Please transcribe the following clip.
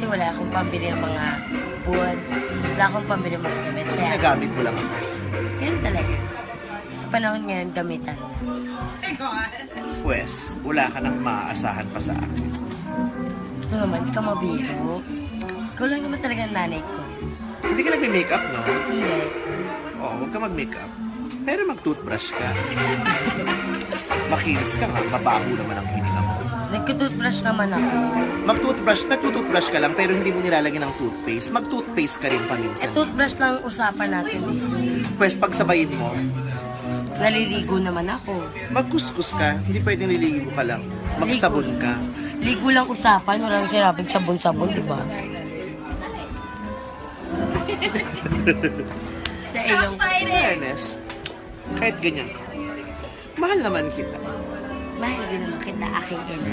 Kasi wala akong pambili ng mga buds. Wala akong pambili ng mga gamit. Kaya, Ginagamit mo lang ako. ganun talaga. Sa panahon ngayon, gamitan. Pwes, wala ka nang maaasahan pa sa akin. Ito naman, ikaw mabiro. Ikaw lang naman talaga ang nanay ko. Hindi ka nagme-makeup, no? Hindi. Oo, huwag ka mag-makeup. Pero mag-toothbrush ka. Makinis ka nga, mabaho naman ang hininga mo. Nagka-toothbrush naman ako. Nagtutoothbrush ka lang pero hindi mo nilalagyan ng toothpaste. Mag-toothpaste ka rin paminsan. Toothbrush lang ang usapan natin. Pwes, pagsabayin mo, Naliligo naman ako. magkuskus ka. Hindi pwedeng liligo ka lang. Magsabon ka. Ligo lang usapan, walang sinabing sabon-sabon, di ba? Sa ilong ko. Fairness, kahit ganyan ka, mahal naman kita. Mahal din naman kita, aking ina.